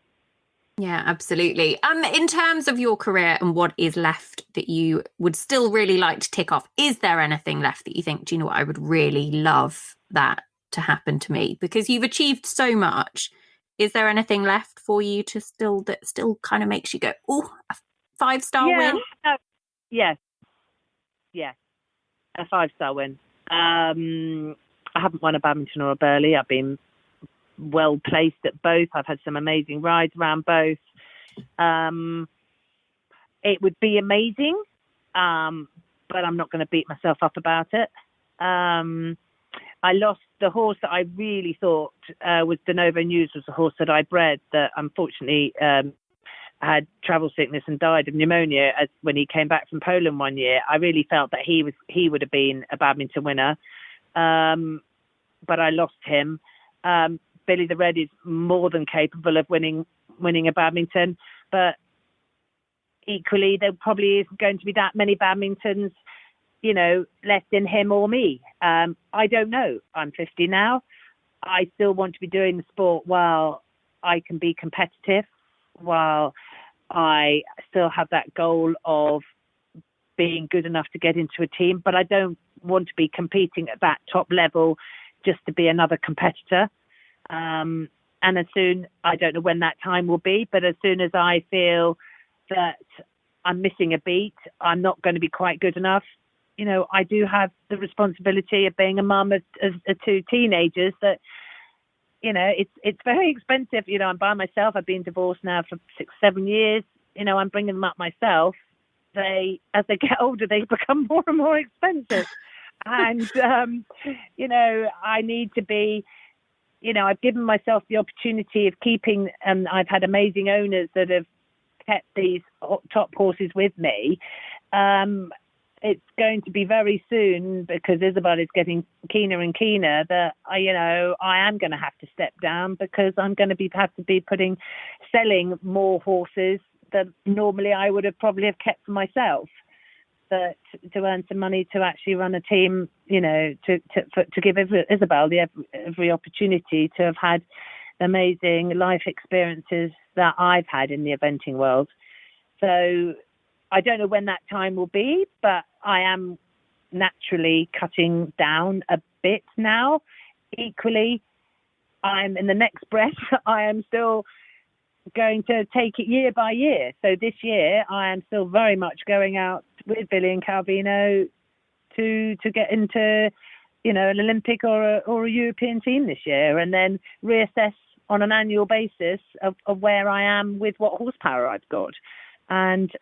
Yeah, absolutely. In terms of your career and what is left that you would still really like to tick off, is there anything left that you think, do you know what, I would really love that to happen to me? Because you've achieved so much. is there anything left for you to that still kind of makes you go, oh, a 5-star win? Yes, a 5-star win. I haven't won a badminton or a Burley. I've been well placed at both. I've had some amazing rides around both. It would be amazing, but I'm not going to beat myself up about it. I lost the horse that I really thought was De Novo News, was the horse that I bred, that unfortunately had travel sickness and died of pneumonia when he came back from Poland one year. I really felt that he would have been a badminton winner, but I lost him. Billy the Red is more than capable of winning a badminton, but equally there probably isn't going to be that many badmintons, left in him or me. I don't know. I'm 50 now. I still want to be doing the sport while I can be competitive, while I still have that goal of being good enough to get into a team, but I don't want to be competing at that top level just to be another competitor. And as soon, I don't know when that time will be, but as soon as I feel that I'm missing a beat, I'm not going to be quite good enough. I do have the responsibility of being a mum of 2 teenagers that, it's very expensive. I'm by myself. I've been divorced now for 6-7 years. I'm bringing them up myself. As they get older, they become more and more expensive. And, I need to be, I've given myself the opportunity of keeping, and I've had amazing owners that have kept these top horses with me. It's going to be very soon, because Isabel is getting keener and keener, that I am going to have to step down, because I'm going to have to be selling more horses that normally I would have probably kept for myself, but to earn some money to actually run a team, to give Isabel every opportunity to have had amazing life experiences that I've had in the eventing world. So I don't know when that time will be, but I am naturally cutting down a bit now. Equally, I'm in the next breath, I am still going to take it year by year. So this year, I am still very much going out with Billy and Calvino to get into, an Olympic or a European team this year, and then reassess on an annual basis of where I am with what horsepower I've got. And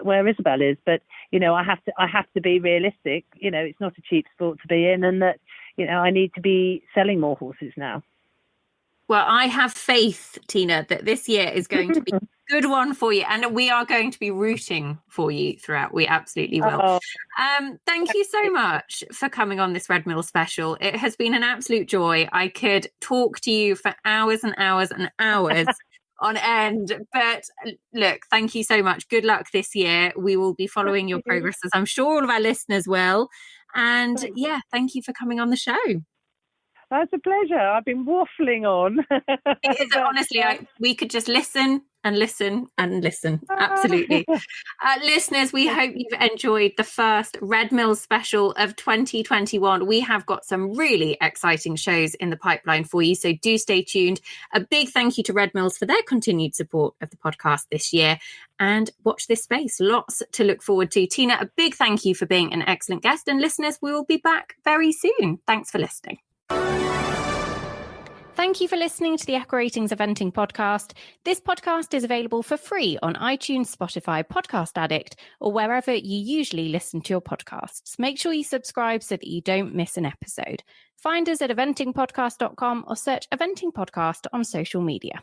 where Isabel is, but I have to be realistic. It's not a cheap sport to be in, and that I need to be selling more horses now. Well, I have faith, Tina, that this year is going to be a good one for you, and we are going to be rooting for you throughout. We absolutely will. Thank you so much for coming on this Red Mill special. It has been an absolute joy. I could talk to you for hours and hours and hours on end, but look, thank you so much. Good luck this year. We will be following your progress, as I'm sure all of our listeners will. And thank you for coming on the show. That's a pleasure. I've been waffling on. It is, honestly, we could just listen and listen and listen. Absolutely. Listeners, we hope you've enjoyed the first Red Mills special of 2021. We have got some really exciting shows in the pipeline for you, so do stay tuned. A big thank you to Red Mills for their continued support of the podcast this year, and watch this space. Lots to look forward to. Tina, a big thank you for being an excellent guest, and listeners, we will be back very soon. Thanks for listening. Thank you for listening to the Echo Ratings Eventing podcast. This podcast is available for free on iTunes, Spotify, Podcast Addict, or wherever you usually listen to your podcasts. Make sure you subscribe so that you don't miss an episode. Find us at eventingpodcast.com or search Eventing Podcast on social media.